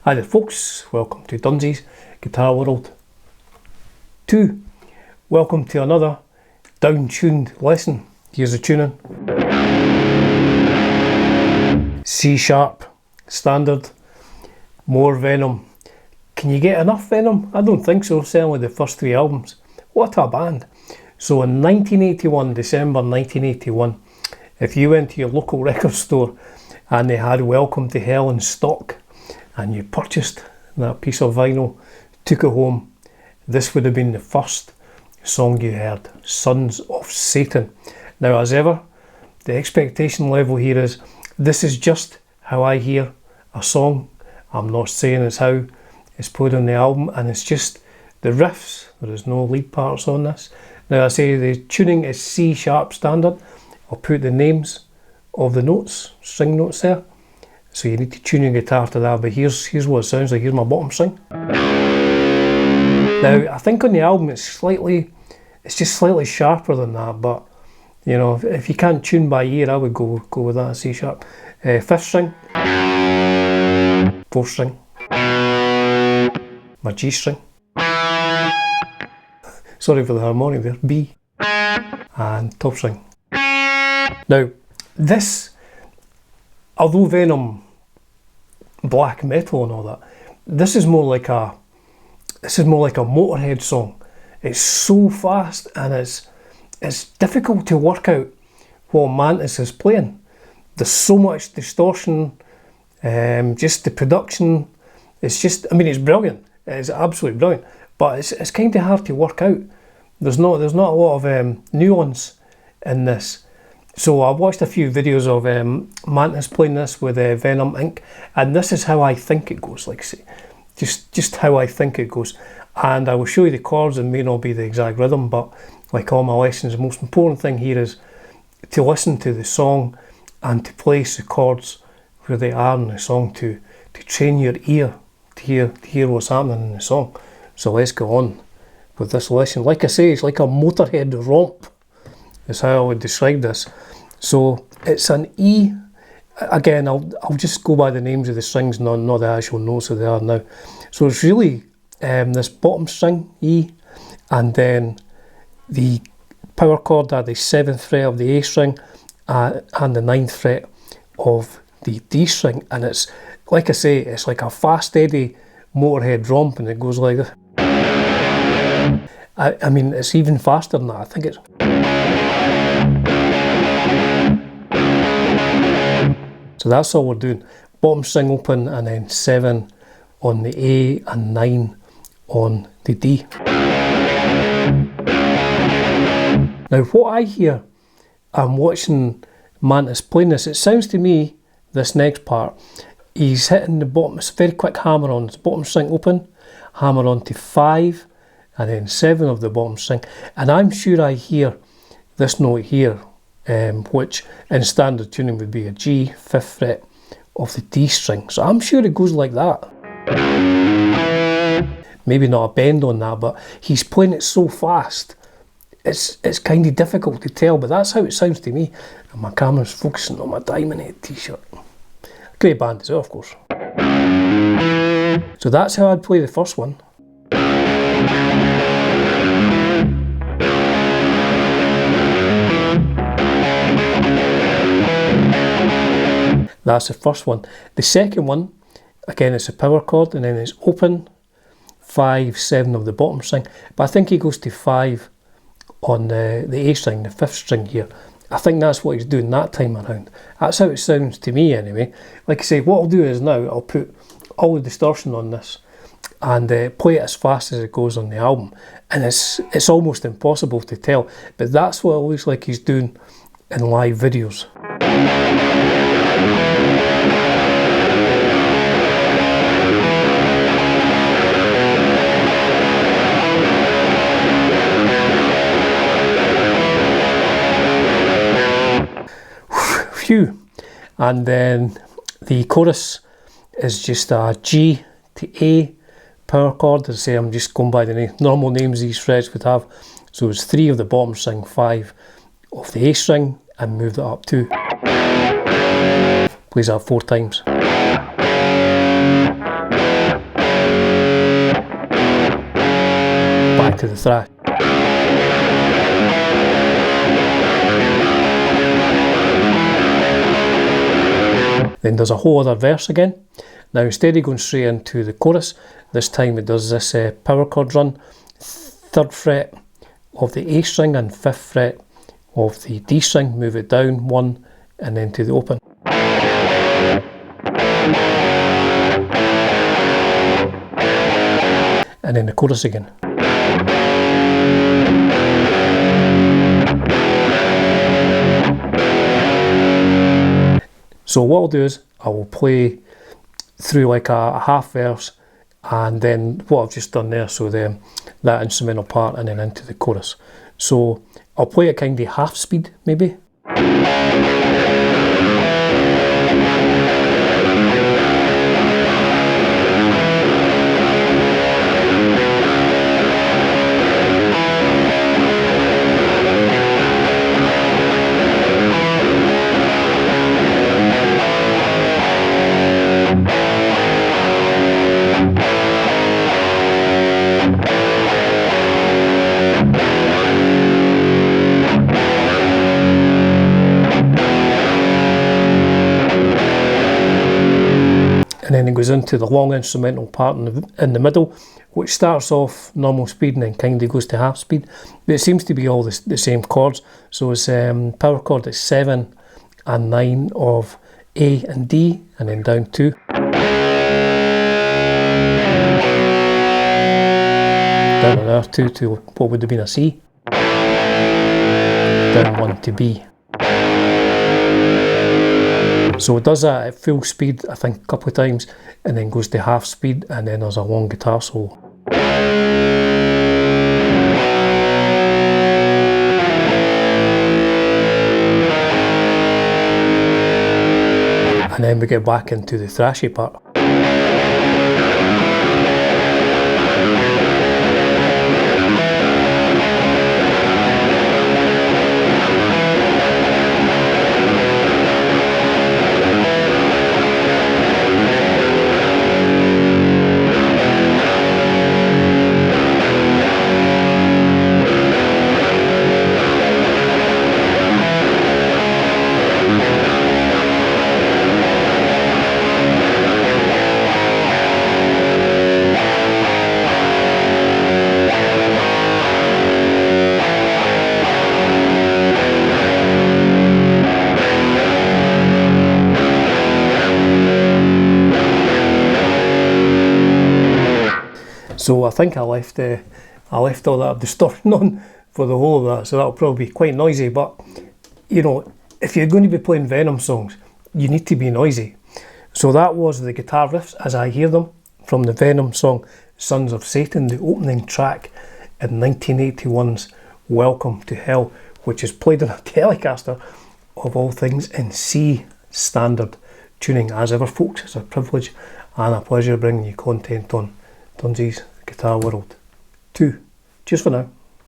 Hi there folks, welcome to Dunsy's Guitar World 2. Welcome to another down-tuned lesson. Here's the tuning. C sharp, standard, more Venom. Can you get enough Venom? I don't think so, certainly the first three albums. What a band. So in 1981, December 1981, if you went to your local record store and they had Welcome to Hell in stock, and you purchased that piece of vinyl, took it home, this would have been the first song you heard, Sons of Satan. Now, as ever, the expectation level here is, this is just how I hear a song. I'm not saying it's how it's played on the album, and it's just the riffs. There is no lead parts on this. Now, I say the tuning is C sharp standard. I'll put the names of the notes, string notes there. So you need to tune your guitar to that, but here's what it sounds like. Here's my bottom string. Now, I think on the album it's just slightly sharper than that, but you know, if you can't tune by ear, I would go with that, C sharp. Fifth string, fourth string, my G string, sorry for the harmonic there, B, and top string. Now, this, although Venom, black metal and all that, this is more like a Motorhead song. It's so fast and it's difficult to work out what MANTAS is playing. There's so much distortion, just the production. It's just, I mean, it's brilliant. It's absolutely brilliant, but it's kind of hard to work out. There's not a lot of nuance in this. So I watched a few videos of MANTAS playing this with Venom Inc. And this is how I think it goes, like say, just how I think it goes. And I will show you the chords, and may not be the exact rhythm, but like all my lessons, the most important thing here is to listen to the song and to place the chords where they are in the song, to train your ear to hear what's happening in the song. So let's go on with this lesson. Like I say, it's like a Motorhead romp, is how I would describe this. So it's an E. Again, I'll just go by the names of the strings, not the actual notes that they are now. So it's really this bottom string, E, and then the power chord at the 7th fret of the A string and the 9th fret of the D string. And it's, like I say, it's like a fast, steady Motorhead romp, and it goes like this. I mean, it's even faster than that. I think it's... So that's all we're doing. Bottom string open, and then 7 on the A and 9 on the D. Now what I hear, I'm watching MANTAS playing this, it sounds to me, this next part, he's hitting the bottom, it's a very quick hammer on, it's bottom string open, hammer on to 5, and then 7 of the bottom string. And I'm sure I hear this note here, which in standard tuning would be a G, 5th fret of the D string. So I'm sure it goes like that. Maybe not a bend on that, but he's playing it so fast, it's kind of difficult to tell, but that's how it sounds to me. And my camera's focusing on my Diamond Head t-shirt. Great band as well, of course. So that's how I'd play the first one. That's the first one. The second one, again, it's a power chord, and then it's open, 5, 7 of the bottom string. But I think he goes to 5 on the A string, the 5th string here. I think that's what he's doing that time around. That's how it sounds to me anyway. Like I say, what I'll do is now I'll put all the distortion on this and play it as fast as it goes on the album. And it's almost impossible to tell, but that's what it looks like he's doing in live videos. And then the chorus is just a G to A power chord. As I say, I'm just going by the normal names these frets would have. So it's 3 of the bottom string, 5 of the A string, and move that up 2. Plays that 4 times. into the thrash. Then there's a whole other verse again. Now instead of going straight into the chorus, this time it does this power chord run, 3rd fret of the A string and 5th fret of the D string, move it down 1 and then to the open. And then the chorus again. So what I'll do is I will play through like a half verse, and then what I've just done there, so that instrumental part, and then into the chorus. So I'll play it kind of half speed maybe. And then it goes into the long instrumental part in the middle, which starts off normal speed and then kind of goes to half speed. But it seems to be all the same chords. So it's power chord is 7 and 9 of A and D, and then down 2. Down an R2 to what would have been a C. Down 1 to B. So it does that at full speed, I think, a couple of times, and then goes to half speed, and then there's a long guitar solo. And then we get back into the thrashy part. So I think I left all that distortion on for the whole of that, so that'll probably be quite noisy. But you know, if you're going to be playing Venom songs, you need to be noisy. So that was the guitar riffs as I hear them from the Venom song Sons of Satan, the opening track in 1981's Welcome to Hell, which is played on a Telecaster, of all things, in C standard tuning. As ever folks, it's a privilege and a pleasure bringing you content on Dunsy's Guitar World 2. Cheers for now.